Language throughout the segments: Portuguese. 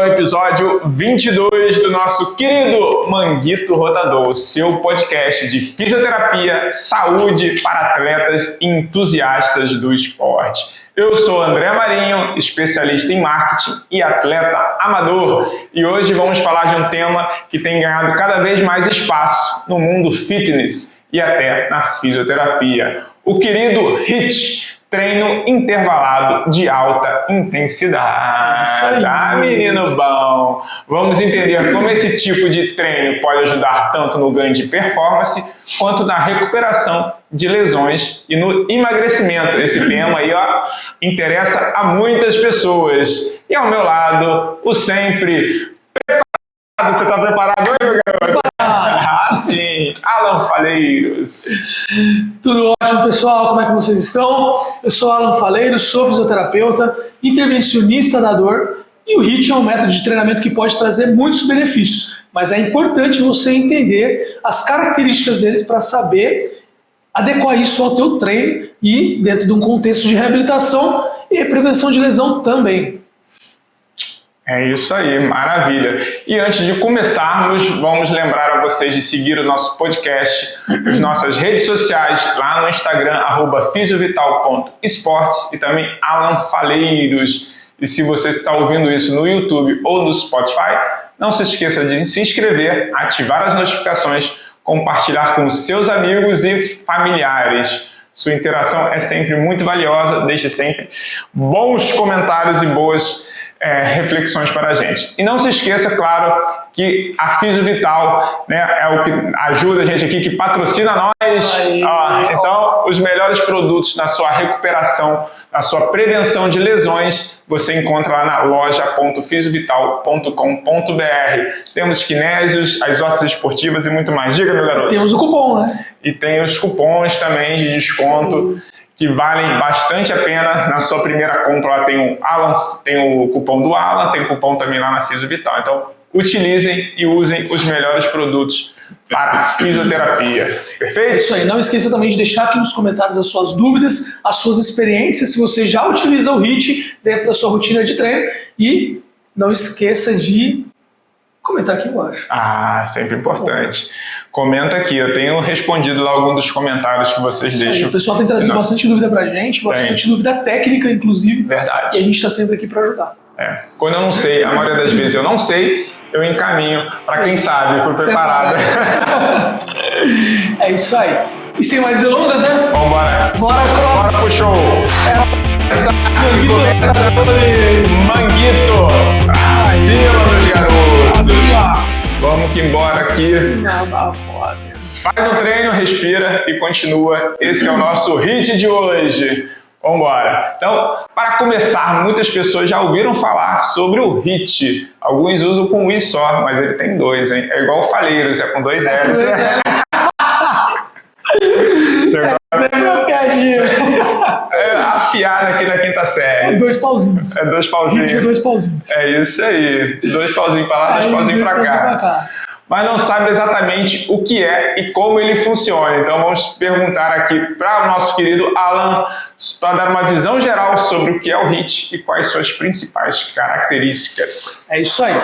ao episódio 22 do nosso querido Manguito Rotador, seu podcast de fisioterapia, saúde para atletas e entusiastas do esporte. Eu sou André Marinho, especialista em marketing e atleta amador, e hoje vamos falar de um tema que tem ganhado cada vez mais espaço no mundo fitness e até na fisioterapia. O querido HIIT, treino intervalado de alta intensidade. Ah, menino bom! Vamos entender como esse tipo de treino pode ajudar tanto no ganho de performance quanto na recuperação de lesões e no emagrecimento. Esse tema aí, interessa a muitas pessoas. E ao meu lado, o sempre preparado. Você está preparado hoje, meu garoto? Ah, sim! Alan Faleiros. Tudo ótimo, pessoal? Como é que vocês estão? Eu sou Alan Faleiros, sou fisioterapeuta, intervencionista da dor, e o HIIT é um método de treinamento que pode trazer muitos benefícios, mas é importante você entender as características deles para saber adequar isso ao teu treino e dentro de um contexto de reabilitação e prevenção de lesão também. É isso aí, maravilha. E antes de começarmos, vamos lembrar a vocês de seguir o nosso podcast nas nossas redes sociais, lá no Instagram, @fisiovital.esportes e também Alan Faleiros. E se você está ouvindo isso no YouTube ou no Spotify, não se esqueça de se inscrever, ativar as notificações, compartilhar com seus amigos e familiares. Sua interação é sempre muito valiosa, deixe sempre bons comentários e boas reflexões para a gente. E não se esqueça, claro, que a Fisiovital, né, é o que ajuda a gente aqui, que patrocina nós. Então, os melhores produtos na sua recuperação, na sua prevenção de lesões, você encontra lá na loja.fisiovital.com.br. Temos kinésios, as hortas esportivas e muito mais. Diga, meu garoto. Temos o cupom, né? E tem os cupons também de desconto. Sim, que valem bastante a pena. Na sua primeira compra lá tem o cupom do Alan, tem o cupom também lá na Fisiovital. Então, utilizem e usem os melhores produtos para a fisioterapia. Perfeito? Isso aí. Não esqueça também de deixar aqui nos comentários as suas dúvidas, as suas experiências, se você já utiliza o HIIT dentro da sua rotina de treino. E não esqueça de comentar aqui embaixo. Sempre importante. Comenta aqui, eu tenho respondido lá alguns dos comentários que vocês deixam. O pessoal tem trazido bastante dúvida pra gente, bastante dúvida técnica, inclusive. Verdade. E a gente está sempre aqui para ajudar. Quando eu não sei, a maioria das vezes eu não sei, eu encaminho para quem sabe, foi preparado. É isso aí. E sem mais delongas, né? Vambora. Bora pro show. Manguito. Cima, meus garotos. Vamos que embora aqui. Faz um treino, respira e continua. Esse é o nosso HIIT de hoje. Vambora. Então, para começar, muitas pessoas já ouviram falar sobre o HIIT. Alguns usam com um I só, mas ele tem dois, hein? É igual o Faleiros, é com dois L's. Afiada aqui na quinta série. Dois pauzinhos. Dois pauzinhos. Dois pauzinhos. É isso aí. Dois pauzinhos para lá, dois pauzinhos para cá. Mas não sabe exatamente o que é e como ele funciona. Então vamos perguntar aqui para o nosso querido Alan para dar uma visão geral sobre o que é o HIIT e quais suas principais características. É isso aí.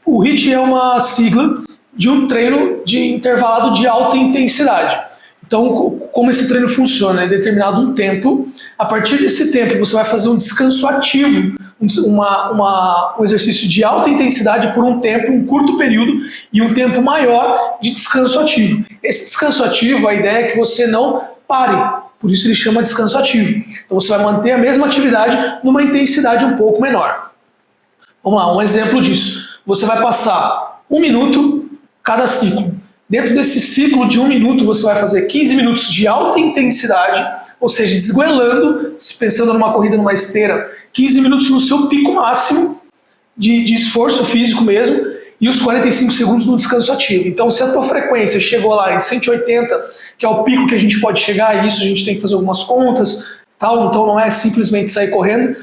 O HIIT é uma sigla de um treino de intervalado de alta intensidade. Então, como esse treino funciona? É determinado um tempo. A partir desse tempo, você vai fazer um descanso ativo, um exercício de alta intensidade por um tempo, um curto período, e um tempo maior de descanso ativo. Esse descanso ativo, a ideia é que você não pare, por isso ele chama descanso ativo. Então você vai manter a mesma atividade numa intensidade um pouco menor. Vamos lá, um exemplo disso. Você vai passar 1 minuto cada ciclo. Dentro desse ciclo de 1 minuto, você vai fazer 15 minutos de alta intensidade, ou seja, esgoelando, pensando numa corrida numa esteira, 15 minutos no seu pico máximo de esforço físico mesmo, e os 45 segundos no descanso ativo. Então, se a tua frequência chegou lá em 180, que é o pico que a gente pode chegar, e isso a gente tem que fazer algumas contas, tal, então não é simplesmente sair correndo,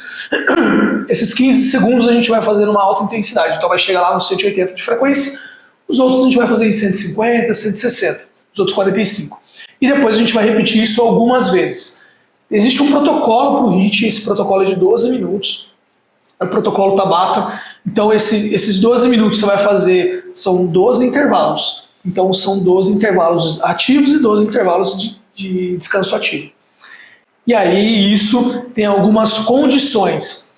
esses 15 segundos a gente vai fazer numa alta intensidade, então vai chegar lá nos 180 de frequência. Os outros a gente vai fazer em 150, 160, os outros 45. E depois a gente vai repetir isso algumas vezes. Existe um protocolo para o HIIT, esse protocolo é de 12 minutos. é o protocolo Tabata. Então, esses 12 minutos que você vai fazer são 12 intervalos. Então, são 12 intervalos ativos e 12 intervalos de descanso ativo. E aí, isso tem algumas condições.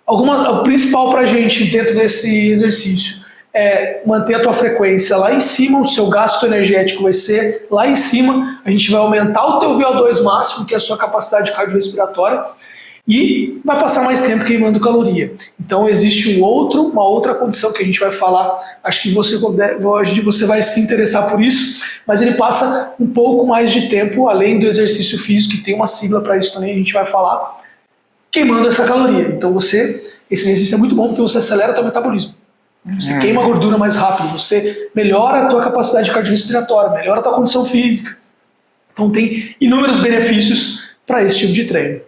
O principal para a gente dentro desse exercício é manter a tua frequência lá em cima, o seu gasto energético vai ser lá em cima, a gente vai aumentar o teu VO2 máximo, que é a sua capacidade cardiorrespiratória, e vai passar mais tempo queimando caloria. Então existe uma outra condição que a gente vai falar, acho que você vai se interessar por isso, mas ele passa um pouco mais de tempo, além do exercício físico, que tem uma sigla para isso também, a gente vai falar, queimando essa caloria. Então esse exercício é muito bom porque você acelera o teu metabolismo. Você queima a gordura mais rápido, você melhora a tua capacidade cardiorrespiratória, melhora a tua condição física. Então tem inúmeros benefícios para esse tipo de treino.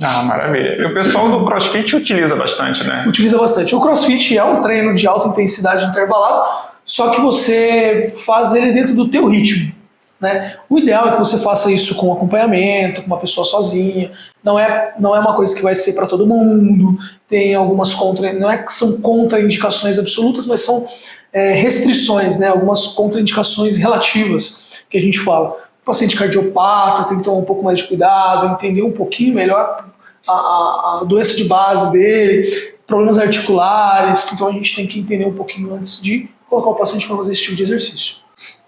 Ah, maravilha. E o pessoal do CrossFit utiliza bastante, né? Utiliza bastante. O CrossFit é um treino de alta intensidade intervalado, só que você faz ele dentro do teu ritmo, né? O ideal é que você faça isso com acompanhamento, com uma pessoa sozinha. Não é uma coisa que vai ser para todo mundo. Tem algumas não é que são contraindicações absolutas, mas são restrições, né? Algumas contraindicações relativas que a gente fala. O paciente cardiopata tem que tomar um pouco mais de cuidado, entender um pouquinho melhor a doença de base dele, problemas articulares. Então a gente tem que entender um pouquinho antes de colocar o paciente para fazer esse tipo de exercício.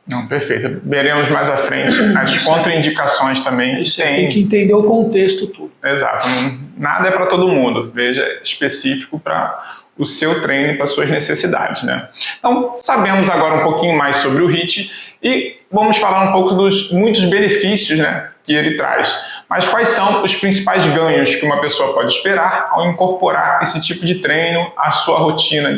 Não, perfeito. Veremos mais à frente as contraindicações também. Tem que entender o contexto todo. Exato. Nada é para todo mundo. Veja, específico para o seu treino e para suas necessidades, né? Então, sabemos agora um pouquinho mais sobre o HIIT e vamos falar um pouco dos muitos benefícios, né, que ele traz. Mas quais são os principais ganhos que uma pessoa pode esperar ao incorporar esse tipo de treino à sua rotina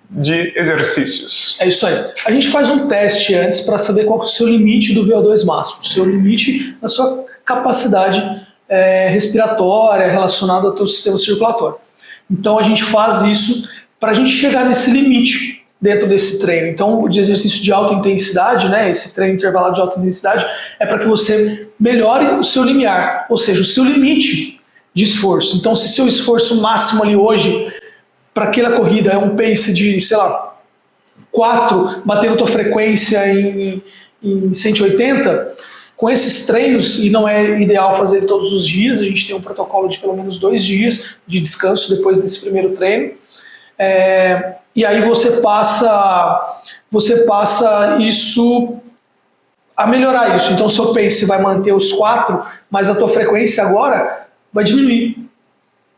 de exercícios? É isso aí. A gente faz um teste antes para saber qual é o seu limite do VO2 máximo, o seu limite da sua capacidade respiratória relacionada ao teu sistema circulatório. Então a gente faz isso para a gente chegar nesse limite dentro desse treino. Então o de exercício de alta intensidade, né, esse treino intervalado de alta intensidade, é para que você melhore o seu limiar, ou seja, o seu limite de esforço. Então se seu esforço máximo ali hoje para aquela corrida é um pace de, 4, batendo tua frequência em 180, com esses treinos, e não é ideal fazer todos os dias, a gente tem um protocolo de pelo menos 2 dias de descanso depois desse primeiro treino, e aí você passa isso a melhorar isso. Então seu pace vai manter os 4, mas a tua frequência agora vai diminuir.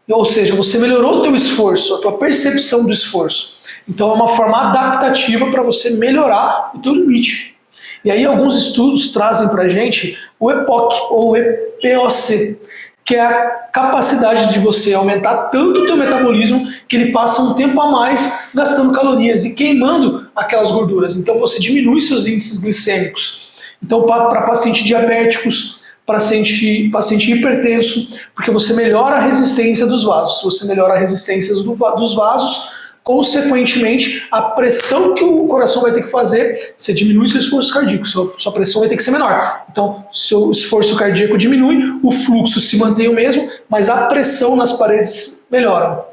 Ou seja, você melhorou o teu esforço, a tua percepção do esforço. Então é uma forma adaptativa para você melhorar o teu limite. E aí alguns estudos trazem para a gente o EPOC, ou EPOC, que é a capacidade de você aumentar tanto o teu metabolismo que ele passa um tempo a mais gastando calorias e queimando aquelas gorduras. Então você diminui seus índices glicêmicos. Então para pacientes diabéticos, paciente hipertenso, porque você melhora a resistência dos vasos. Se você melhora a resistência dos vasos, consequentemente, a pressão que o coração vai ter que fazer, você diminui seu esforço cardíaco, sua pressão vai ter que ser menor. Então, seu esforço cardíaco diminui, o fluxo se mantém o mesmo, mas a pressão nas paredes melhora.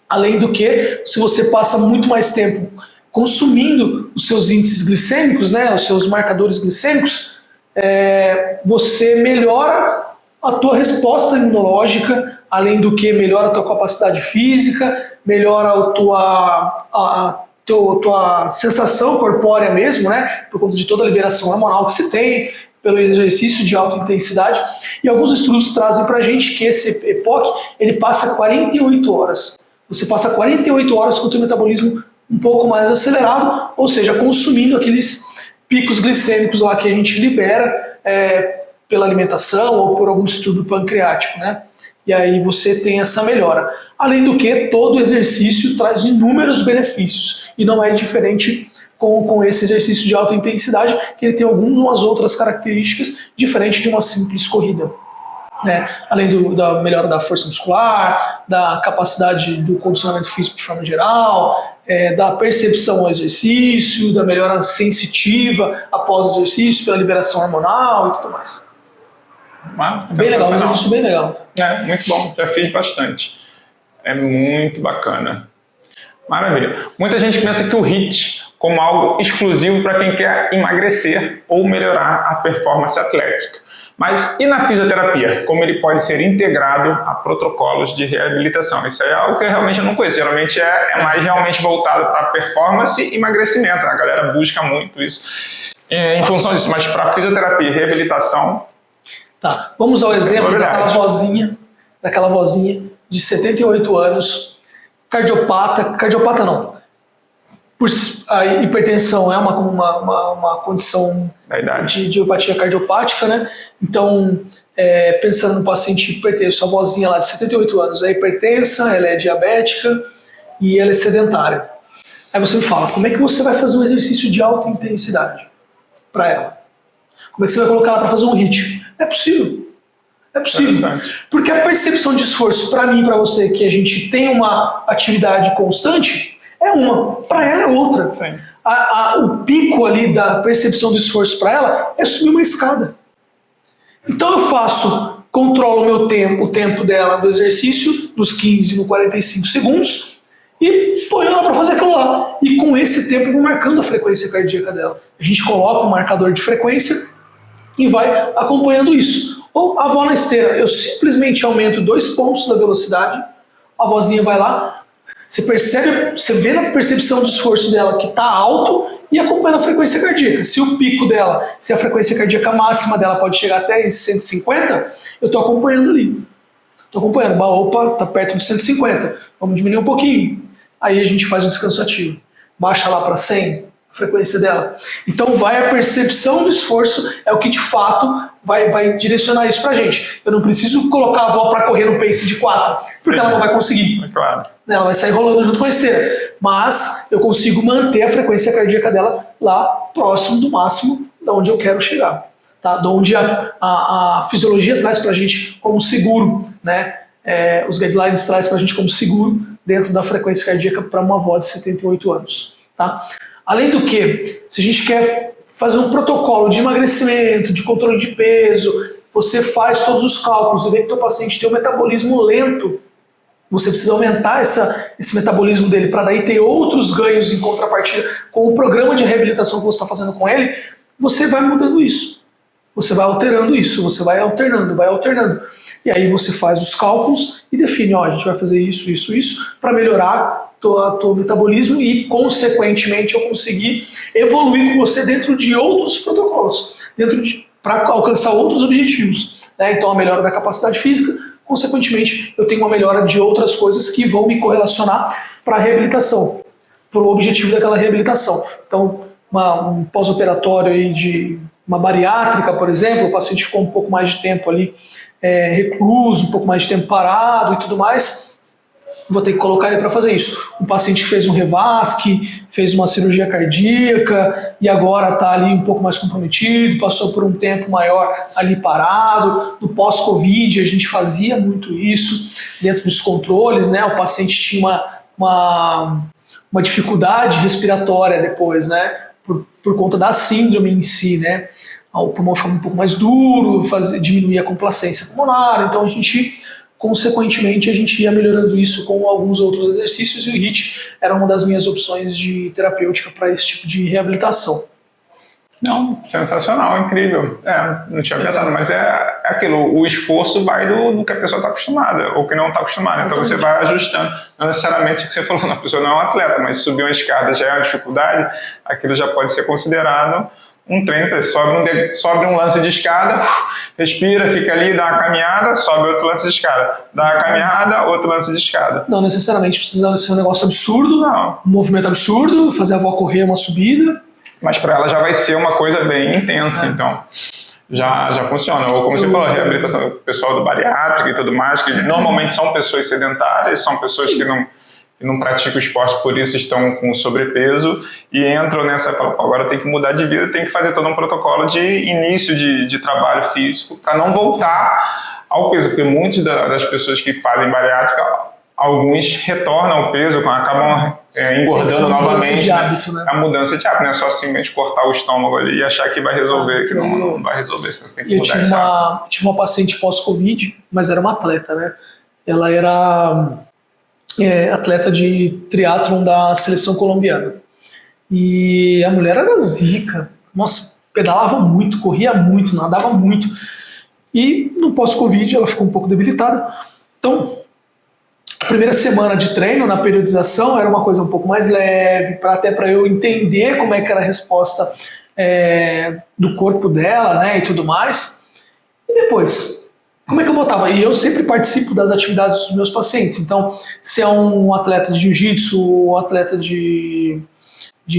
Além do que, se você passa muito mais tempo consumindo os seus índices glicêmicos, né, os seus marcadores glicêmicos, você melhora a tua resposta imunológica, além do que melhora a tua capacidade física, melhora a tua sensação corpórea mesmo, né, por conta de toda a liberação hormonal que se tem, pelo exercício de alta intensidade. E alguns estudos trazem para a gente que esse EPOC, ele passa 48 horas. Você passa 48 horas com o teu metabolismo um pouco mais acelerado, ou seja, consumindo aqueles picos glicêmicos lá que a gente libera pela alimentação ou por algum estudo pancreático, né? E aí você tem essa melhora. Além do que, todo exercício traz inúmeros benefícios e não é diferente com esse exercício de alta intensidade, que ele tem algumas outras características diferentes de uma simples corrida, né? Além da melhora da força muscular, da capacidade do condicionamento físico de forma geral, da percepção ao exercício, da melhora sensitiva após o exercício, pela liberação hormonal e tudo mais. Bem legal, um exercício bem legal. Muito bom, já fiz bastante. É muito bacana. Maravilha. Muita gente pensa que o HIIT como algo exclusivo para quem quer emagrecer ou melhorar a performance atlética. Mas e na fisioterapia? Como ele pode ser integrado a protocolos de reabilitação? Isso é algo que realmente eu não conheço. Geralmente é mais realmente voltado para performance e emagrecimento. A galera busca muito isso em função disso. Mas para fisioterapia e reabilitação... Tá, vamos ao exemplo daquela vozinha de 78 anos, cardiopata não. A hipertensão é uma condição de idiopatia cardiopática, né? Então, pensando no paciente hipertenso, a vozinha lá de 78 anos é hipertensa, ela é diabética e ela é sedentária. Aí você me fala, como é que você vai fazer um exercício de alta intensidade para ela? Como é que você vai colocar ela para fazer um HIIT? É possível. É possível. Porque a percepção de esforço, para mim e para você, que a gente tem uma atividade constante, é uma. Para ela é outra. O pico ali da percepção do esforço para ela é subir uma escada. Então eu controlo o tempo dela do exercício, dos 15 no 45 segundos, e ponho ela para fazer aquilo lá. E com esse tempo eu vou marcando a frequência cardíaca dela. A gente coloca um marcador de frequência e vai acompanhando isso. Ou a avó na esteira, eu simplesmente aumento 2 pontos da velocidade, a vozinha vai lá, você vê na percepção de esforço dela que está alto e acompanha a frequência cardíaca. Se o pico dela, se a frequência cardíaca máxima dela pode chegar até 150, eu estou acompanhando ali. Estou acompanhando, opa, está perto de 150, vamos diminuir um pouquinho. Aí a gente faz um descanso ativo. Baixa lá para 100, a frequência dela. Então a percepção do esforço é o que de fato vai direcionar isso pra gente. Eu não preciso colocar a avó para correr no pace de 4, porque ela não vai conseguir. Claro. Ela vai sair rolando junto com a esteira. Mas eu consigo manter a frequência cardíaca dela lá próximo do máximo de onde eu quero chegar. Tá? De onde a fisiologia traz pra gente como seguro, né? Os guidelines traz pra gente como seguro dentro da frequência cardíaca para uma avó de 78 anos. Tá? Além do que, se a gente quer fazer um protocolo de emagrecimento, de controle de peso, você faz todos os cálculos e vê que o teu paciente tem um metabolismo lento, você precisa aumentar esse metabolismo dele para daí ter outros ganhos em contrapartida com o programa de reabilitação que você está fazendo com ele, você vai mudando isso. Você vai alterando isso, você vai alternando. E aí você faz os cálculos e define, a gente vai fazer isso para melhorar teu metabolismo e, consequentemente, eu conseguir evoluir com você dentro de outros protocolos, para alcançar outros objetivos. Né? Então, a melhora da capacidade física, consequentemente, eu tenho uma melhora de outras coisas que vão me correlacionar para a reabilitação, para o objetivo daquela reabilitação. Então, um pós-operatório aí de uma bariátrica, por exemplo, o paciente ficou um pouco mais de tempo ali recluso, um pouco mais de tempo parado e tudo mais, vou ter que colocar ele para fazer isso. Um paciente que fez um revasque, fez uma cirurgia cardíaca e agora está ali um pouco mais comprometido, passou por um tempo maior ali parado. No pós-Covid a gente fazia muito isso dentro dos controles, né? O paciente tinha uma dificuldade respiratória depois, né? Por conta da síndrome em si, né? O pulmão ficava um pouco mais duro, diminuía a complacência pulmonar, então consequentemente a gente ia melhorando isso com alguns outros exercícios e o HIIT era uma das minhas opções de terapêutica para esse tipo de reabilitação. Não, sensacional, incrível. Não tinha pensado, mas é aquilo, o esforço vai do que a pessoa está acostumada ou que não está acostumada, então você vai ajustando. Não necessariamente o que você falou, a pessoa não é um atleta, mas subir uma escada já é uma dificuldade, aquilo já pode ser considerado um treino, sobe um lance de escada, respira, fica ali, dá uma caminhada, sobe outro lance de escada, dá uma caminhada, outro lance de escada. Não necessariamente precisa ser um negócio absurdo, não. Um movimento absurdo, fazer a avó correr uma subida. Mas para ela já vai ser uma coisa bem intensa, então já funciona. Ou como você falou, a reabilitação do pessoal do bariátrico e tudo mais, que normalmente são pessoas sedentárias, são pessoas que não praticam esporte, por isso estão com sobrepeso e entram nessa, agora tem que mudar de vida, tem que fazer todo um protocolo de início de trabalho físico para não voltar ao peso, porque muitas das pessoas que fazem bariátrica, alguns retornam ao peso, acabam engordando novamente. Hábito, né? A mudança de hábito, não é só simplesmente cortar o estômago ali e achar que vai resolver, que não vai resolver, senão você tem que mudar isso. Eu tive uma paciente pós-Covid, mas era uma atleta, né? Ela era atleta de triatlon da seleção colombiana. E a mulher era zica. Nossa, pedalava muito, corria muito, nadava muito. E no pós-Covid ela ficou um pouco debilitada. Então, a primeira semana de treino na periodização era uma coisa um pouco mais leve, até para eu entender como é que era a resposta do corpo dela, né, e tudo mais. E depois, como é que eu botava? E eu sempre participo das atividades dos meus pacientes. Então, se é um atleta de jiu-jitsu, um atleta de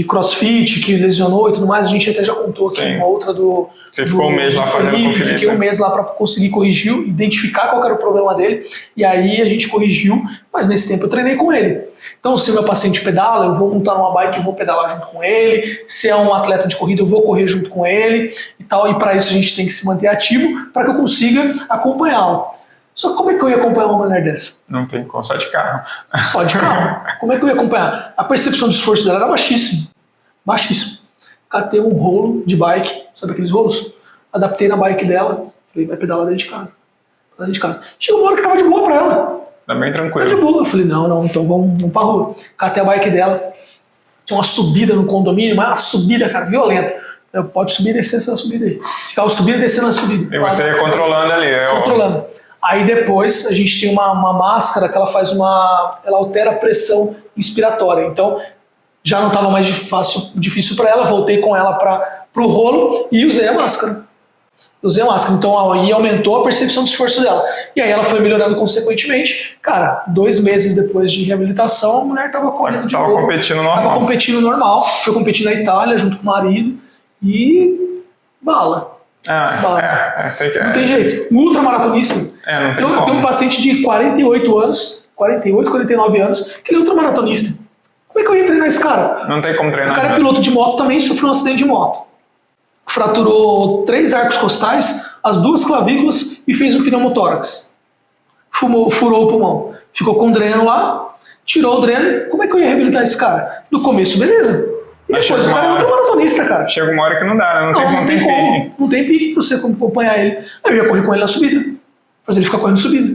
crossfit que lesionou e tudo mais, a gente até já contou aqui uma outra do... Você ficou um mês lá fazendo com o Felipe. Fiquei um mês lá para conseguir corrigir, identificar qual era o problema dele, e aí a gente corrigiu, mas nesse tempo eu treinei com ele. Então, se o meu paciente pedala, eu vou montar numa bike e vou pedalar junto com ele. Se é um atleta de corrida, eu vou correr junto com ele e tal. E para isso a gente tem que se manter ativo para que eu consiga acompanhá-lo. Só que como é que eu ia acompanhar uma mulher dessa? Não tem como, só de carro. Só de carro. Como é que eu ia acompanhar? A percepção de esforço dela era baixíssima. Baixíssimo. Catei um rolo de bike, sabe aqueles rolos? Adaptei na bike dela. Falei, vai pedalar dentro de casa. Dentro de casa. Chegou uma hora que tava de boa pra ela. Tá bem tranquilo. Tá de boa. Eu falei, não, então vamos pra rua. Catei a bike dela. Tinha uma subida no condomínio, mas uma subida, cara, violenta. Eu, pode subir e descer essa subida aí. Ficava subindo e descendo a subida. E você ia controlando ali. Controlando. Aí depois a gente tem uma máscara que ela faz ela altera a pressão inspiratória. Então já não estava mais difícil para ela, voltei com ela para o rolo e usei a máscara. Então aí aumentou a percepção do esforço dela. E aí ela foi melhorando consequentemente. Cara, 2 meses depois de reabilitação, a mulher estava correndo de novo. Estava competindo normal. Estava competindo normal. Foi competir na Itália junto com o marido e bala. Não tem jeito. Um ultramaratonista. Eu tenho um paciente de 48 anos, 49 anos, que ele é ultramaratonista. Como é que eu ia treinar esse cara? Não tem como treinar. O cara é piloto de moto também, sofreu um acidente de moto. Fraturou 3 arcos costais, as 2 clavículas e fez um pneumotórax. Furou o pulmão. Ficou com dreno lá, tirou o dreno. Como é que eu ia reabilitar esse cara? No começo, beleza. E depois o cara é ultramaratonista, cara. Chega uma hora que não dá, não tem como. Não tem pique pra você acompanhar ele. Aí eu ia correr com ele na subida. Fazer ele ficar correndo subida.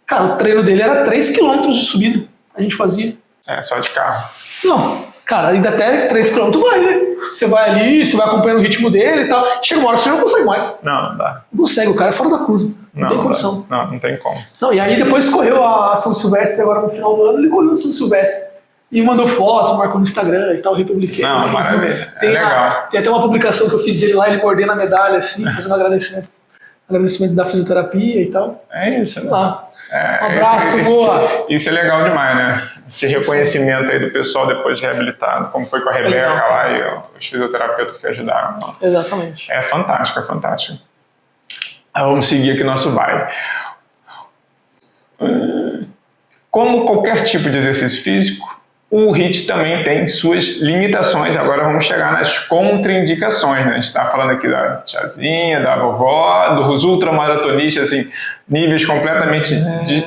Cara, o treino dele era 3 km de subida. A gente fazia. Só de carro. Não, cara, ainda até 3 km vai, né? Você vai ali, você vai acompanhando o ritmo dele e tal. Chega uma hora que você não consegue mais. Não dá. Não consegue, o cara é fora da curva. Não tem condição. Não tem como. Não, e aí depois correu a São Silvestre, agora no final do ano, ele correu a São Silvestre. E mandou foto, marcou no Instagram e tal, republiquei. Não, maravilha. Legal. Tem até uma publicação que eu fiz dele lá, ele mordendo a medalha, assim, fazendo agradecimento da fisioterapia e tal. É isso, né? Lá. Um abraço, boa! Isso é legal demais, né? Esse reconhecimento aí do pessoal depois de reabilitado, como foi com a Rebeca lá e os fisioterapeutas que ajudaram. Exatamente. É fantástico, é fantástico. Vamos seguir aqui nosso baile. Como qualquer tipo de exercício físico, o HIIT também tem suas limitações. Agora vamos chegar nas contraindicações, né? A gente está falando aqui da tiazinha, da vovó, dos ultramaratonistas, assim, níveis completamente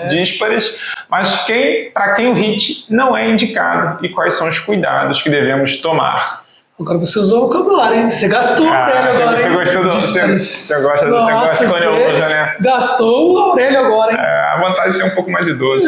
díspares, mas para quem o HIIT não é indicado e quais são os cuidados que devemos tomar. Agora você usou o vocabulário, hein? Você gastou o Aurélio agora, hein? Você gostou do... Você gosta de Aurélio, né? Gastou o Aurélio agora, hein? A vantagem de ser um pouco mais idoso.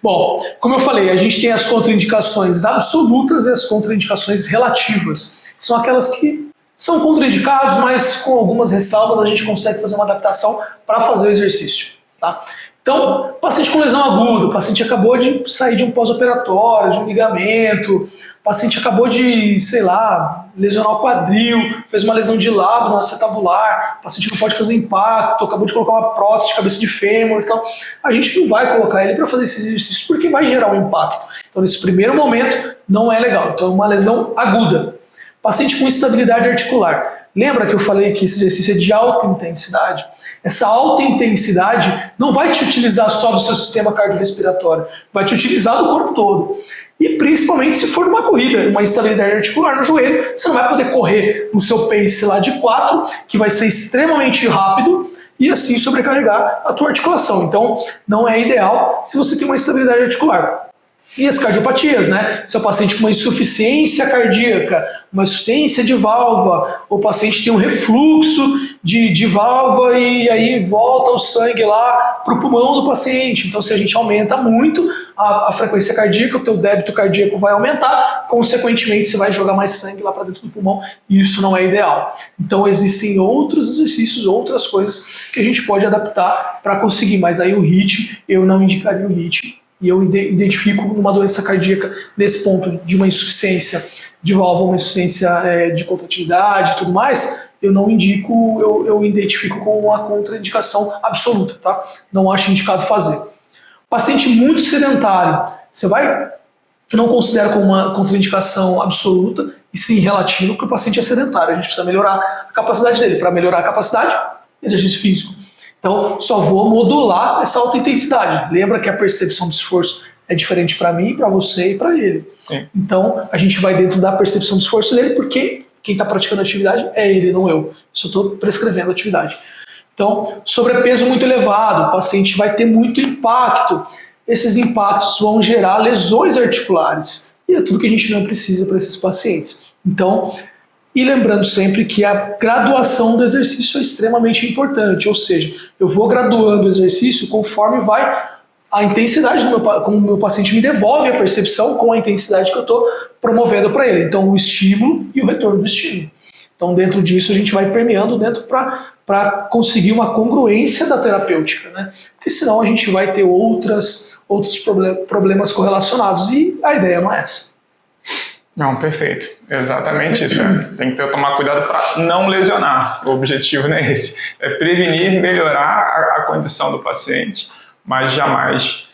Bom, como eu falei, a gente tem as contraindicações absolutas e as contraindicações relativas. São aquelas que são contraindicados, mas com algumas ressalvas a gente consegue fazer uma adaptação para fazer o exercício. Tá? Então, paciente com lesão aguda, o paciente acabou de sair de um pós-operatório, de um ligamento, o paciente acabou de, sei lá, lesionar o quadril, fez uma lesão de lado no acetabular, o paciente não pode fazer impacto, acabou de colocar uma prótese de cabeça de fêmur e tal. A gente não vai colocar ele para fazer esses exercícios porque vai gerar um impacto. Então, nesse primeiro momento, não é legal. Então, é uma lesão aguda. Paciente com instabilidade articular. Lembra que eu falei que esse exercício é de alta intensidade? Essa alta intensidade não vai te utilizar só do seu sistema cardiorrespiratório, vai te utilizar do corpo todo. E principalmente se for uma corrida, uma instabilidade articular no joelho, você não vai poder correr no seu pace lá de 4, que vai ser extremamente rápido, e assim sobrecarregar a tua articulação. Então não é ideal se você tem uma instabilidade articular. E as cardiopatias, né? Se é o paciente com uma insuficiência cardíaca, uma insuficiência de válvula, o paciente tem um refluxo de válvula e aí volta o sangue lá para o pulmão do paciente. Então, se a gente aumenta muito a frequência cardíaca, o teu débito cardíaco vai aumentar, consequentemente você vai jogar mais sangue lá para dentro do pulmão e isso não é ideal. Então, existem outros exercícios, outras coisas que a gente pode adaptar para conseguir, mas aí o HIIT, eu não indicaria o HIIT. E eu identifico uma doença cardíaca nesse ponto de uma insuficiência de válvula, uma insuficiência de contratividade e tudo mais, eu não indico, eu identifico com uma contraindicação absoluta, tá? Não acho indicado fazer. Paciente muito sedentário, eu não considero como uma contraindicação absoluta, e sim relativa, porque o paciente é sedentário, a gente precisa melhorar a capacidade dele. Para melhorar a capacidade, exercício físico. Então, só vou modular essa alta intensidade. Lembra que a percepção de esforço é diferente para mim, para você e para ele. Sim. Então, a gente vai dentro da percepção de esforço dele, porque quem está praticando a atividade é ele, não eu. Só estou prescrevendo a atividade. Então, sobrepeso muito elevado, o paciente vai ter muito impacto. Esses impactos vão gerar lesões articulares. E é tudo que a gente não precisa para esses pacientes. Então, e lembrando sempre que a graduação do exercício é extremamente importante, ou seja, eu vou graduando o exercício conforme vai a intensidade como o meu paciente me devolve a percepção com a intensidade que eu estou promovendo para ele. Então, o estímulo e o retorno do estímulo. Então, dentro disso, a gente vai permeando dentro para conseguir uma congruência da terapêutica, né? Porque senão a gente vai ter outros problemas correlacionados e a ideia não é essa. Não, perfeito. Exatamente isso. Tem que tomar cuidado para não lesionar. O objetivo não é esse. É prevenir, melhorar a condição do paciente, mas jamais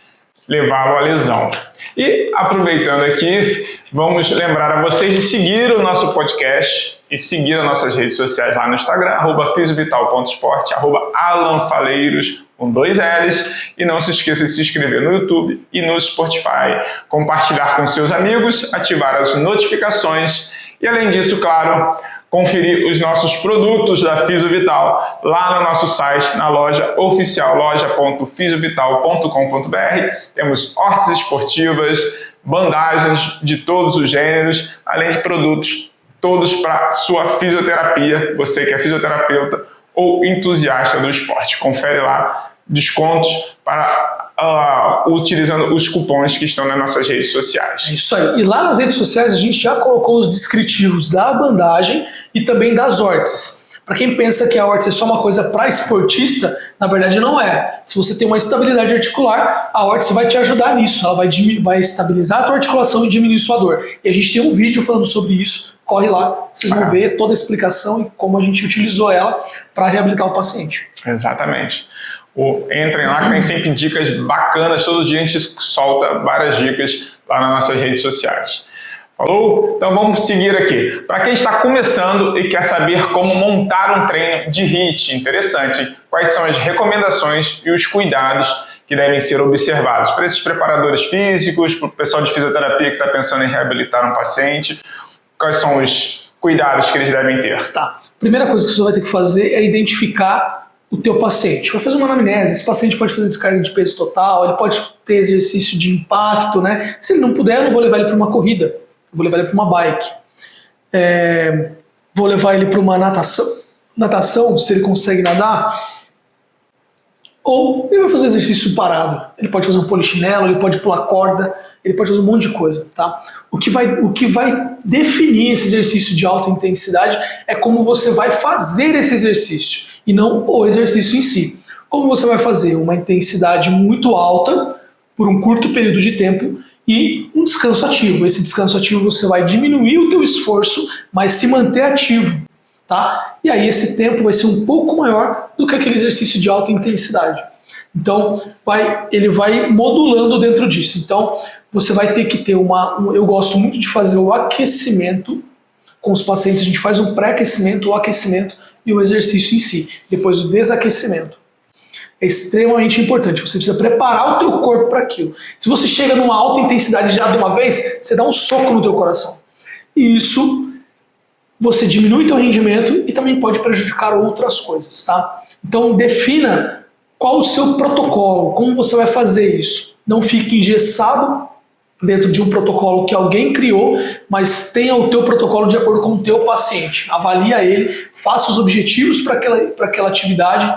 levá-lo à lesão. E aproveitando aqui, vamos lembrar a vocês de seguir o nosso podcast e seguir as nossas redes sociais lá no Instagram, @fisiovital.sport, @alanfaleiros, com 2 L's, e não se esqueça de se inscrever no YouTube e no Spotify, compartilhar com seus amigos, ativar as notificações e, além disso, claro, conferir os nossos produtos da Fisiovital lá no nosso site, na loja oficial, loja.fisiovital.com.br. Temos órteses esportivas, bandagens de todos os gêneros, além de produtos todos para sua fisioterapia, você que é fisioterapeuta ou entusiasta do esporte. Confere lá, descontos utilizando os cupons que estão nas nossas redes sociais. É isso aí. E lá nas redes sociais a gente já colocou os descritivos da bandagem e também das órteses. Para quem pensa que a órtese é só uma coisa para esportista, na verdade não é. Se você tem uma estabilidade articular, a órtese vai te ajudar nisso. Ela vai estabilizar a tua articulação e diminuir sua dor. E a gente tem um vídeo falando sobre isso. Corre lá, vocês vão ver toda a explicação e como a gente utilizou ela para reabilitar o paciente. Exatamente. Entrem lá que tem sempre dicas bacanas. Todo dia a gente solta várias dicas lá nas nossas redes sociais. Falou? Então vamos seguir aqui. Para quem está começando e quer saber como montar um treino de HIIT interessante, quais são as recomendações e os cuidados que devem ser observados para esses preparadores físicos, para o pessoal de fisioterapia que está pensando em reabilitar um paciente, quais são os cuidados que eles devem ter? Tá. Primeira coisa que você vai ter que fazer é identificar o teu paciente. Vai fazer uma anamnese. Esse paciente pode fazer descarga de peso total, ele pode ter exercício de impacto, né? Se ele não puder, eu não vou levar ele para uma corrida. Eu vou levar ele para uma bike. Vou levar ele para uma natação, se ele consegue nadar. Ou ele vai fazer exercício parado. Ele pode fazer um polichinelo, ele pode pular corda, ele pode fazer um monte de coisa, tá? O que vai definir esse exercício de alta intensidade é como você vai fazer esse exercício e não o exercício em si. Como você vai fazer uma intensidade muito alta por um curto período de tempo e um descanso ativo. Esse descanso ativo você vai diminuir o teu esforço, mas se manter ativo, tá? E aí esse tempo vai ser um pouco maior do que aquele exercício de alta intensidade. Então, ele vai modulando dentro disso. Então, você vai ter que ter eu gosto muito de fazer o aquecimento com os pacientes. A gente faz um pré-aquecimento, o aquecimento e o exercício em si. Depois o desaquecimento. É extremamente importante. Você precisa preparar o teu corpo para aquilo. Se você chega numa alta intensidade já de uma vez, você dá um soco no teu coração. E isso, você diminui o teu rendimento e também pode prejudicar outras coisas, tá? Então, defina qual o seu protocolo, como você vai fazer isso. Não fique engessado, dentro de um protocolo que alguém criou, mas tenha o teu protocolo de acordo com o teu paciente. Avalia ele, faça os objetivos para aquela atividade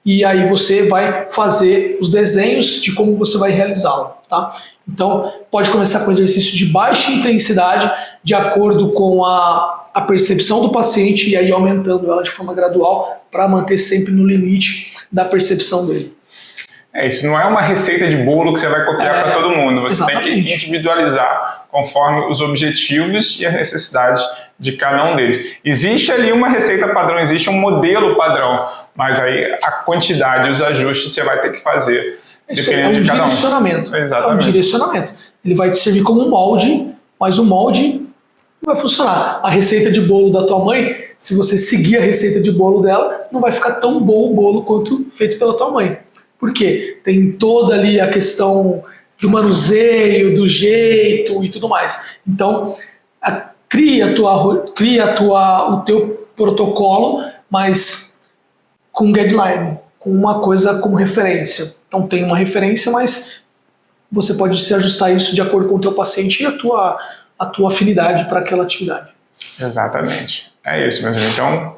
e aí você vai fazer os desenhos de como você vai realizá-lo. Tá? Então, pode começar com exercício de baixa intensidade, de acordo com a percepção do paciente, e aí aumentando ela de forma gradual para manter sempre no limite da percepção dele. Isso não é uma receita de bolo que você vai copiar para todo mundo. Você exatamente. Tem que individualizar conforme os objetivos e as necessidades de cada um deles. Existe ali uma receita padrão, existe um modelo padrão, mas aí a quantidade e os ajustes você vai ter que fazer. Dependendo de cada direcionamento. Exatamente. É um direcionamento. Ele vai te servir como um molde, mas o molde não vai funcionar. A receita de bolo da tua mãe, se você seguir a receita de bolo dela, não vai ficar tão bom o bolo quanto feito pela tua mãe. Por quê? Tem toda ali a questão do manuseio, do jeito e tudo mais. Então, cria o teu protocolo, mas com guideline, com uma coisa como referência. Então tem uma referência, mas você pode se ajustar isso de acordo com o teu paciente e a tua afinidade para aquela atividade. Exatamente. É isso, meus amigos. Então,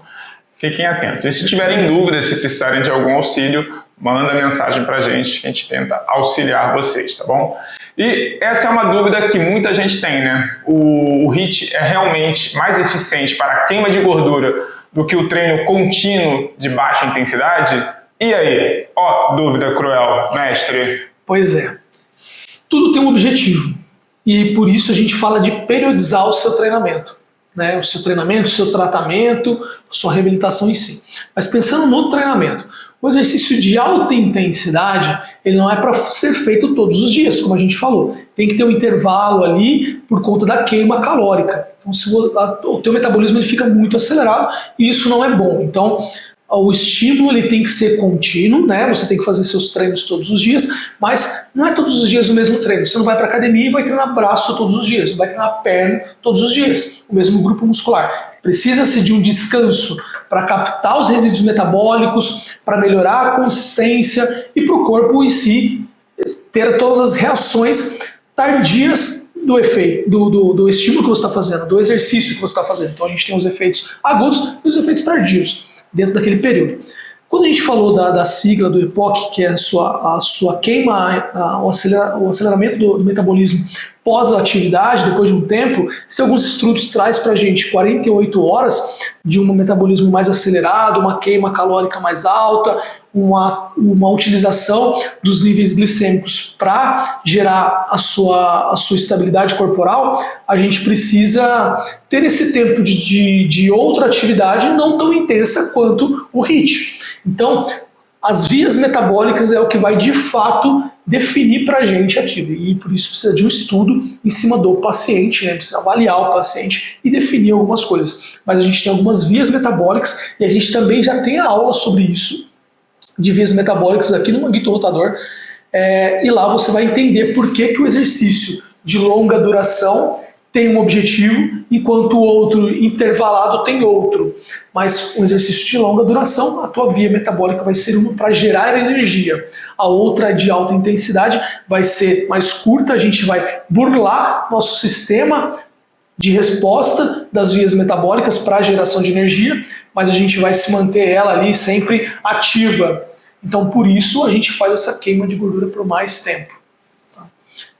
fiquem atentos. E se tiverem dúvidas, se precisarem de algum auxílio, manda mensagem para a gente tenta auxiliar vocês, tá bom? E essa é uma dúvida que muita gente tem, né? O HIIT é realmente mais eficiente para a queima de gordura do que o treino contínuo de baixa intensidade? E aí? Dúvida cruel, mestre. Pois é. Tudo tem um objetivo. E por isso a gente fala de periodizar o seu treinamento. Né? O seu treinamento, o seu tratamento, a sua reabilitação em si. Mas pensando no treinamento, o exercício de alta intensidade, ele não é para ser feito todos os dias, como a gente falou. Tem que ter um intervalo ali por conta da queima calórica. Então, o teu metabolismo ele fica muito acelerado e isso não é bom. Então, o estímulo ele tem que ser contínuo, né? Você tem que fazer seus treinos todos os dias, mas não é todos os dias o mesmo treino. Você não vai para academia e vai treinar braço todos os dias, não vai treinar perna todos os dias, o mesmo grupo muscular. Precisa-se de um descanso para captar os resíduos metabólicos, para melhorar a consistência e para o corpo em si ter todas as reações tardias do efeito, do estímulo que você está fazendo, do exercício que você está fazendo. Então a gente tem os efeitos agudos e os efeitos tardios dentro daquele período. Quando a gente falou da sigla do EPOC, que é a sua queima, o aceleramento do metabolismo pós-atividade, depois de um tempo, se alguns estudos traz para a gente 48 horas de um metabolismo mais acelerado, uma queima calórica mais alta, uma utilização dos níveis glicêmicos para gerar a sua estabilidade corporal, a gente precisa ter esse tempo de outra atividade não tão intensa quanto o HIIT. Então, as vias metabólicas é o que vai de fato definir para a gente aquilo, e por isso precisa de um estudo em cima do paciente, né? Precisa avaliar o paciente e definir algumas coisas. Mas a gente tem algumas vias metabólicas e a gente também já tem a aula sobre isso, de vias metabólicas aqui no Manguito Rotador, e lá você vai entender por que o exercício de longa duração tem um objetivo, enquanto o outro intervalado tem outro. Mas um exercício de longa duração, a tua via metabólica vai ser uma para gerar energia. A outra de alta intensidade vai ser mais curta, a gente vai burlar nosso sistema de resposta das vias metabólicas para a geração de energia, mas a gente vai se manter ela ali sempre ativa. Então por isso a gente faz essa queima de gordura por mais tempo.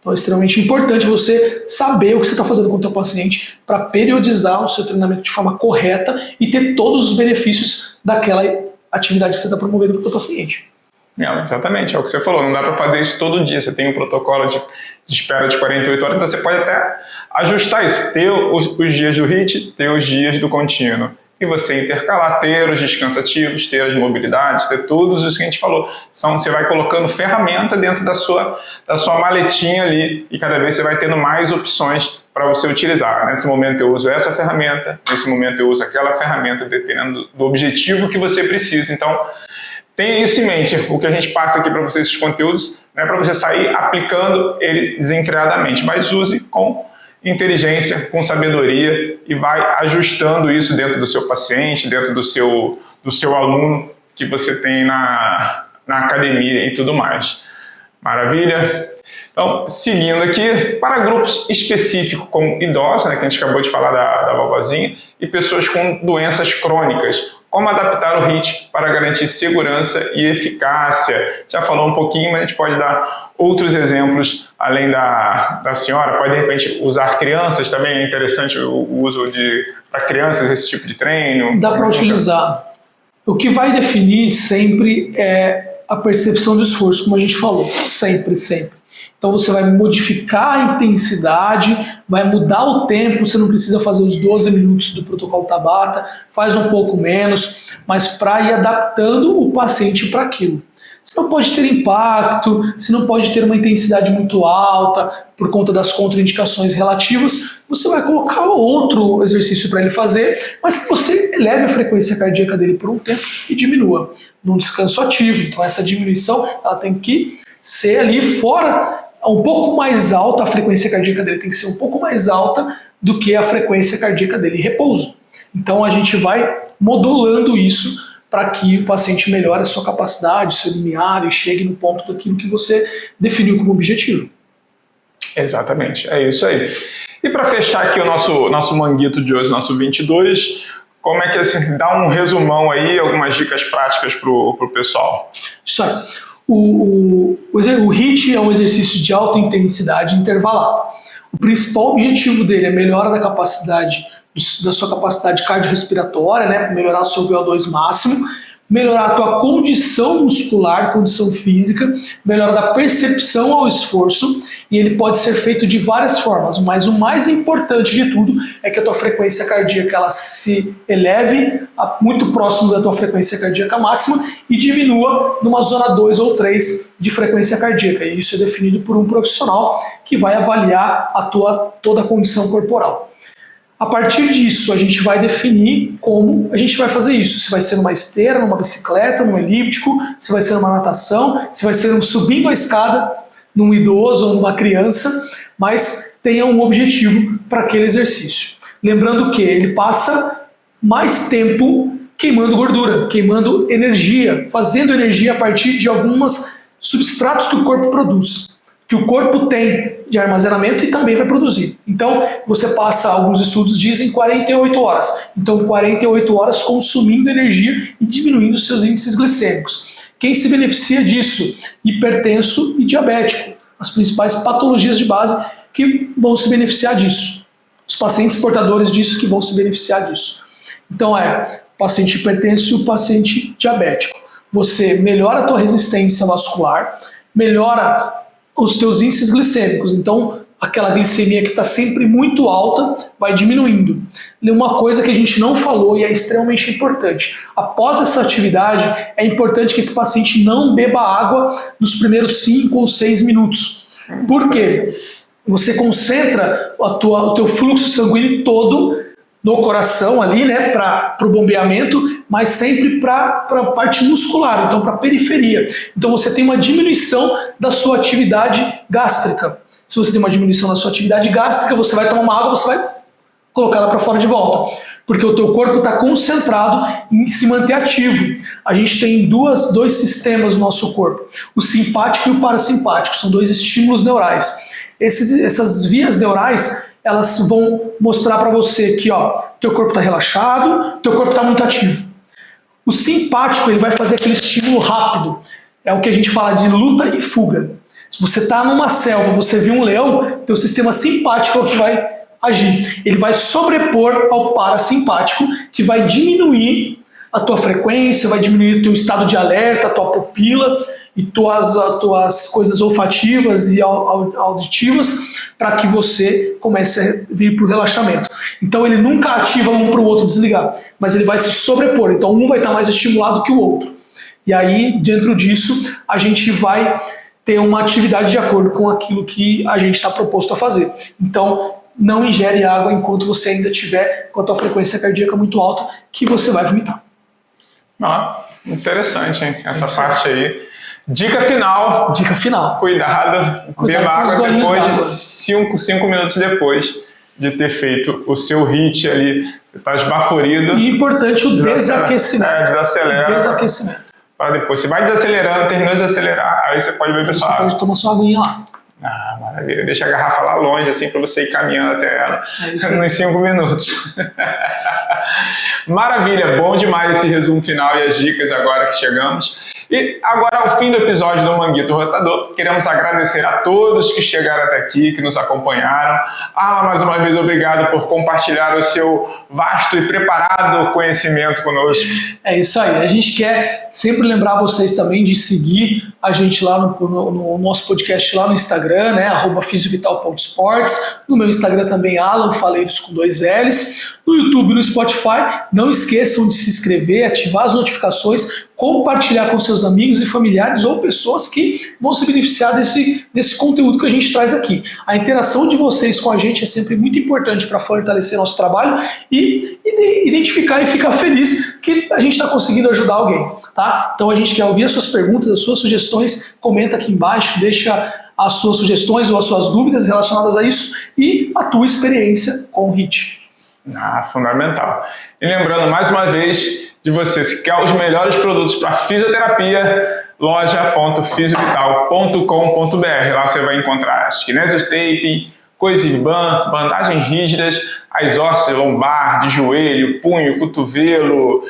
Então é extremamente importante você saber o que você está fazendo com o teu paciente para periodizar o seu treinamento de forma correta e ter todos os benefícios daquela atividade que você está promovendo para o teu paciente. Exatamente, é o que você falou, não dá para fazer isso todo dia, você tem um protocolo de espera de 48 horas, então você pode até ajustar isso, ter os dias do HIIT, ter os dias do contínuo. E você intercalar, ter os descansativos, ter as mobilidades, ter todos os que a gente falou. Você vai colocando ferramenta dentro da sua maletinha ali e cada vez você vai tendo mais opções para você utilizar. Nesse momento eu uso essa ferramenta, nesse momento eu uso aquela ferramenta, dependendo do objetivo que você precisa. Então, tenha isso em mente. O que a gente passa aqui para vocês, esses conteúdos, não é para você sair aplicando ele desenfreadamente, mas use com inteligência, com sabedoria e vai ajustando isso dentro do seu paciente, dentro do seu aluno que você tem na academia e tudo mais. Maravilha? Então, seguindo aqui, para grupos específicos como idosos, né, que a gente acabou de falar da vovozinha, e pessoas com doenças crônicas, como adaptar o HIIT para garantir segurança e eficácia. Já falou um pouquinho, mas a gente pode dar outros exemplos além da senhora. Pode, de repente, usar crianças também, é interessante o uso para crianças esse tipo de treino. Dá para utilizar. O que vai definir sempre é a percepção do esforço, como a gente falou, sempre, sempre. Então você vai modificar a intensidade, vai mudar o tempo, você não precisa fazer os 12 minutos do protocolo Tabata, faz um pouco menos, mas para ir adaptando o paciente para aquilo. Você não pode ter impacto, você não pode ter uma intensidade muito alta por conta das contraindicações relativas, você vai colocar outro exercício para ele fazer, mas que você eleve a frequência cardíaca dele por um tempo e diminua num descanso ativo. Então essa diminuição ela tem que ser ali fora, um pouco mais alta, a frequência cardíaca dele tem que ser um pouco mais alta do que a frequência cardíaca dele em repouso. Então a gente vai modulando isso para que o paciente melhore a sua capacidade, seu limiar e chegue no ponto daquilo que você definiu como objetivo. Exatamente, é isso aí. E para fechar aqui o nosso manguito de hoje, nosso 22, como é que assim, dá um resumão aí, algumas dicas práticas para o pessoal? Isso aí. O HIIT é um exercício de alta intensidade intervalada. O principal objetivo dele é melhora da sua capacidade cardiorrespiratória, né, melhorar o seu VO2 máximo, melhorar a tua condição muscular, condição física, melhora da percepção ao esforço, e ele pode ser feito de várias formas, mas o mais importante de tudo é que a tua frequência cardíaca ela se eleve muito próximo da tua frequência cardíaca máxima e diminua numa zona 2 ou 3 de frequência cardíaca. E isso é definido por um profissional que vai avaliar toda a condição corporal. A partir disso, a gente vai definir como a gente vai fazer isso. Se vai ser numa esteira, numa bicicleta, num elíptico, se vai ser numa natação, se vai ser subindo a escada, num idoso ou numa criança, mas tenha um objetivo para aquele exercício. Lembrando que ele passa mais tempo queimando gordura, queimando energia, fazendo energia a partir de alguns substratos que o corpo produz, que o corpo tem de armazenamento e também vai produzir. Então, você passa, alguns estudos dizem, 48 horas. Então, 48 horas consumindo energia e diminuindo seus índices glicêmicos. Quem se beneficia disso? Hipertenso e diabético. As principais patologias de base que vão se beneficiar disso. Os pacientes portadores disso que vão se beneficiar disso. Então o paciente hipertenso e o paciente diabético. Você melhora a tua resistência vascular, melhora os teus índices glicêmicos. Então aquela glicemia que está sempre muito alta vai diminuindo. E uma coisa que a gente não falou e é extremamente importante. Após essa atividade, é importante que esse paciente não beba água nos primeiros 5 ou 6 minutos. Por quê? Você concentra o teu fluxo sanguíneo todo no coração ali, né, para o bombeamento, mas sempre para a parte muscular, então para a periferia. Então você tem uma diminuição da sua atividade gástrica. Se você tem uma diminuição da sua atividade gástrica, você vai tomar uma água, você vai colocar ela para fora de volta. Porque o teu corpo está concentrado em se manter ativo. A gente tem dois sistemas no nosso corpo. O simpático e o parasimpático. São dois estímulos neurais. Essas vias neurais, elas vão mostrar para você que teu corpo está relaxado, teu corpo está muito ativo. O simpático ele vai fazer aquele estímulo rápido. É o que a gente fala de luta e fuga. Se você está numa selva, você viu um leão, teu sistema simpático é o que vai agir. Ele vai sobrepor ao parasimpático, que vai diminuir a tua frequência, vai diminuir o teu estado de alerta, a tua pupila e tuas coisas olfativas e auditivas, para que você comece a vir para o relaxamento. Então ele nunca ativa um para o outro desligar, mas ele vai se sobrepor. Então um vai estar mais estimulado que o outro. E aí, dentro disso, a gente vai ter uma atividade de acordo com aquilo que a gente está proposto a fazer. Então, não ingere água enquanto você ainda tiver com a tua frequência cardíaca muito alta, que você vai vomitar. Interessante, hein? Essa parte aí. Dica final. Dica final. Cuidado, beba água depois de 5 minutos depois de ter feito o seu HIIT ali. Você está esbaforido. E importante o desaquecimento. Desacelera. Desaquecimento. Para depois. Você vai desacelerando, terminou de desacelerar, aí você pode beber sua água. Você pode tomar sua aguinha lá. Ah, maravilha. Deixa a garrafa lá longe, assim, para você ir caminhando até ela nos 5 minutos. Maravilha, bom demais esse resumo final e as dicas agora que chegamos. E agora, ao fim do episódio do Manguito Rotador, queremos agradecer a todos que chegaram até aqui, que nos acompanharam. Mais uma vez, obrigado por compartilhar o seu vasto e preparado conhecimento conosco. É isso aí. A gente quer sempre lembrar vocês também de seguir a gente lá no nosso podcast lá no Instagram, né? @fisiovital.sports. No meu Instagram também, Alan Faleiros com 2 L's. No YouTube e no Spotify. Não esqueçam de se inscrever, ativar as notificações, compartilhar com seus amigos e familiares ou pessoas que vão se beneficiar desse conteúdo que a gente traz aqui. A interação de vocês com a gente é sempre muito importante para fortalecer nosso trabalho e identificar e ficar feliz que a gente está conseguindo ajudar alguém. Tá? Então a gente quer ouvir as suas perguntas, as suas sugestões, comenta aqui embaixo, deixa as suas sugestões ou as suas dúvidas relacionadas a isso e a tua experiência com o HIIT. Fundamental. E lembrando mais uma vez de você, se quer os melhores produtos para fisioterapia, loja.fisiovital.com.br. Lá você vai encontrar as Kinesis Tape, Coziban, bandagens rígidas, as ósseas lombar, de joelho, punho, cotovelo,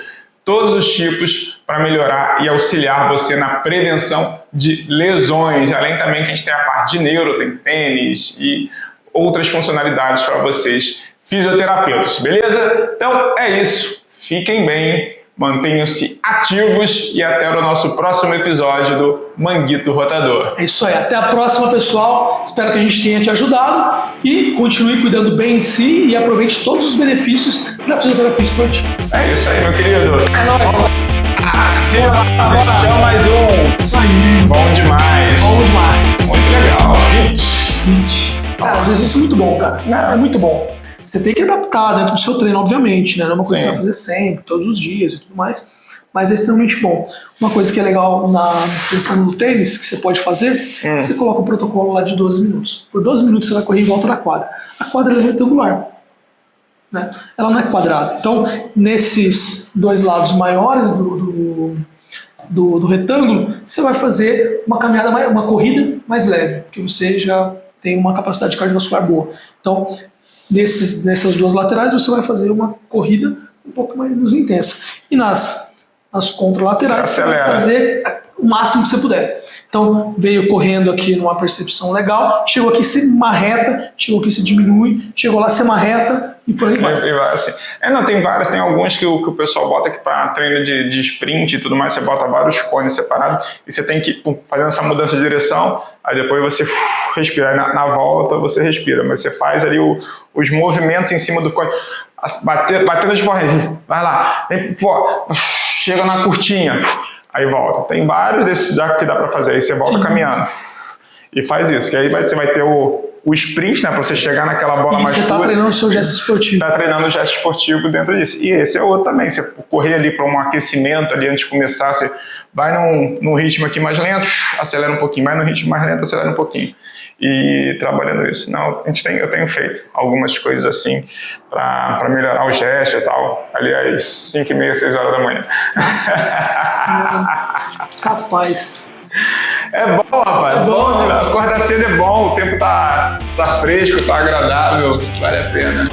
todos os tipos para melhorar e auxiliar você na prevenção de lesões. Além também que a gente tem a parte de neuro, tem tênis e outras funcionalidades para vocês, fisioterapeutas, beleza? Então é isso. Fiquem bem, mantenham-se ativos e até o nosso próximo episódio do Manguito Rotador. É isso aí. Até a próxima, pessoal. Espero que a gente tenha te ajudado e continue cuidando bem de si e aproveite todos os benefícios da fisioterapia esportiva. É isso aí, meu querido. É nóis. Então mais um. Isso aí. Bom demais. Bom demais. Muito legal. HIIT. Cara, um exercício muito bom, cara. É muito bom. Você tem que adaptar dentro do seu treino, obviamente, né? Não é uma coisa que você vai fazer sempre, todos os dias e tudo mais, mas é extremamente bom. Uma coisa que é legal pensando no tênis, que você pode fazer, você coloca um protocolo lá de 12 minutos. Por 12 minutos você vai correr em volta da quadra. A quadra é retangular, né? Ela não é quadrada. Então, nesses dois lados maiores do retângulo, você vai fazer uma caminhada, uma corrida mais leve, porque você já tem uma capacidade cardiovascular boa. Então, nessas duas laterais você vai fazer uma corrida um pouco menos intensa. E nas contralaterais você vai fazer o máximo que você puder. Então veio correndo aqui numa percepção legal, chegou aqui se marreta, chegou aqui se diminui, chegou lá se marreta e por aí vai. Assim. Tem alguns que o pessoal bota aqui para treino de sprint e tudo mais, você bota vários cones separados e você tem que ir fazendo essa mudança de direção, aí depois você respira, na volta você respira, mas você faz ali os movimentos em cima do cone, batendo de forró, vai lá, chega na curtinha, aí volta. Tem vários desses que dá pra fazer, aí você volta caminhando e faz isso, que aí você vai ter o sprint, né, pra você chegar naquela bola mais dura. Você tá treinando o seu gesto esportivo. Tá treinando o gesto esportivo dentro disso. E esse é outro também, você correr ali para um aquecimento ali antes de começar, você vai num ritmo aqui mais lento, acelera um pouquinho, vai num ritmo mais lento, acelera um pouquinho. E trabalhando isso. Não, eu tenho feito algumas coisas assim para melhorar o gesto e tal. Aliás, 5h30, 6 horas da manhã. Capaz. É bom, rapaz. É bom. Acordar cedo é bom, o tempo tá fresco, tá agradável, vale a pena.